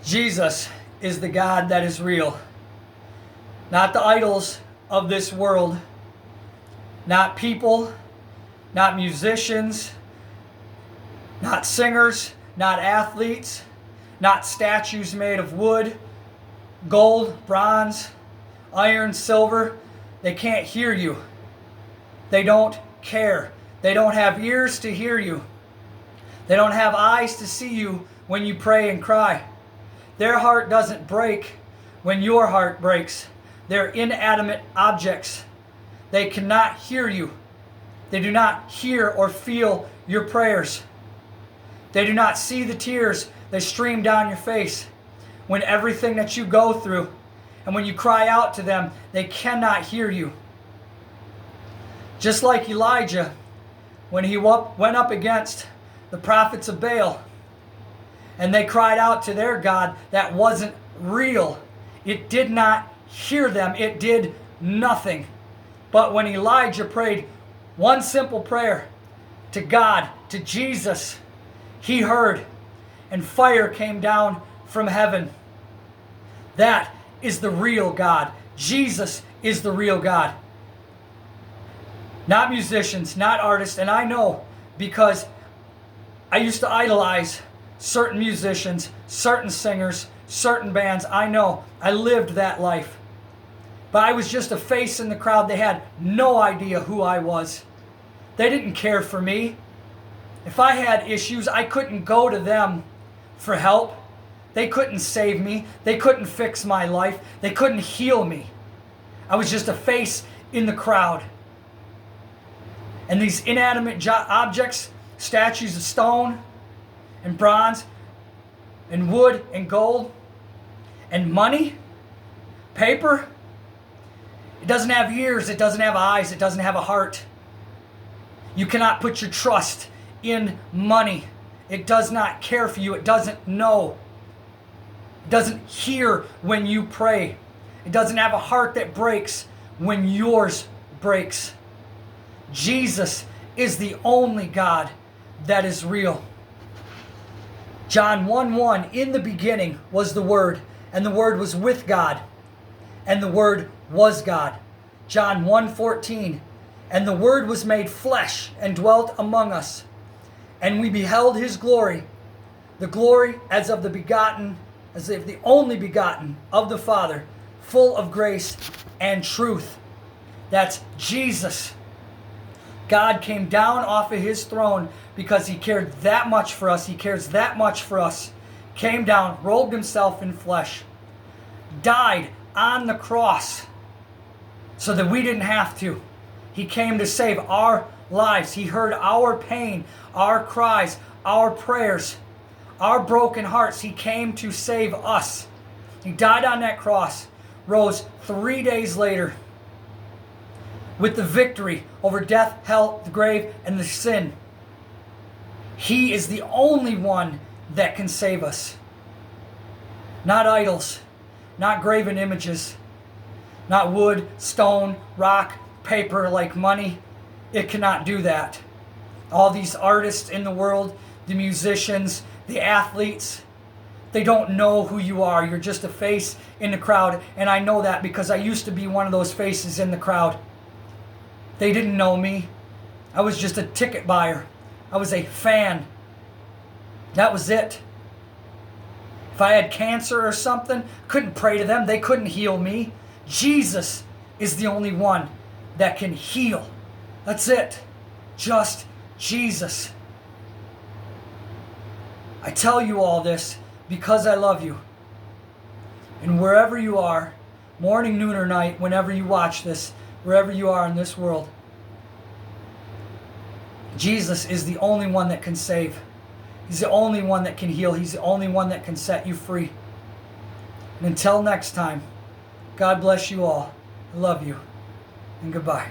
Jesus is the God that is real. Not the idols of this world. Not people. Not musicians. Not singers. Not athletes. Not statues made of wood, gold, bronze, iron, silver. They can't hear you. They don't care. They don't have ears to hear you. They don't have eyes to see you when you pray and cry. Their heart doesn't break when your heart breaks. They're inanimate objects. They cannot hear you. They do not hear or feel your prayers. They do not see the tears that stream down your face when everything that you go through, and when you cry out to them, they cannot hear you. Just like Elijah, when he went up against the prophets of Baal, and they cried out to their God that wasn't real. It did not hear them. It did nothing. But when Elijah prayed one simple prayer to God, to Jesus, he heard, and fire came down from heaven. That is the real God. Jesus is the real God. Not musicians, not artists. And I know, because I used to idolize certain musicians, certain singers, certain bands. I know. I lived that life. But I was just a face in the crowd. They had no idea who I was. They didn't care for me. If I had issues, I couldn't go to them for help. They couldn't save me. They couldn't fix my life. They couldn't heal me. I was just a face in the crowd. And these inanimate objects, statues of stone and bronze and wood and gold and money, paper, it doesn't have ears, it doesn't have eyes, it doesn't have a heart. You cannot put your trust in money. It does not care for you. It doesn't know. It doesn't hear when you pray. It doesn't have a heart that breaks when yours breaks. Jesus is the only God that is real. John 1:1, in the beginning was the Word, and the Word was with God, and the Word was God. John 1:14, and the Word was made flesh and dwelt among us, and we beheld his glory, the glory as of the only begotten of the Father, full of grace and truth. That's Jesus. God came down off of his throne because he cared that much for us. He cares that much for us. Came down, robed himself in flesh, died on the cross so that we didn't have to. He came to save our lives. He heard our pain, our cries, our prayers, our broken hearts. He came to save us. He died on that cross, rose 3 days later with the victory over death, hell, the grave, and the sin. He is the only one that can save us. Not idols, not graven images, not wood, stone, rock, paper like money. It cannot do that. All these artists in the world, the musicians, the athletes, they don't know who you are. You're just a face in the crowd. And I know that because I used to be one of those faces in the crowd. They didn't know me. I was just a ticket buyer. I was a fan. That was it. If I had cancer or something, couldn't pray to them. They couldn't heal me. Jesus is the only one that can heal. That's it. Just Jesus. I tell you all this because I love you. And wherever you are, morning, noon, or night, whenever you watch this, wherever you are in this world, Jesus is the only one that can save. He's the only one that can heal. He's the only one that can set you free. And until next time, God bless you all. I love you. And goodbye.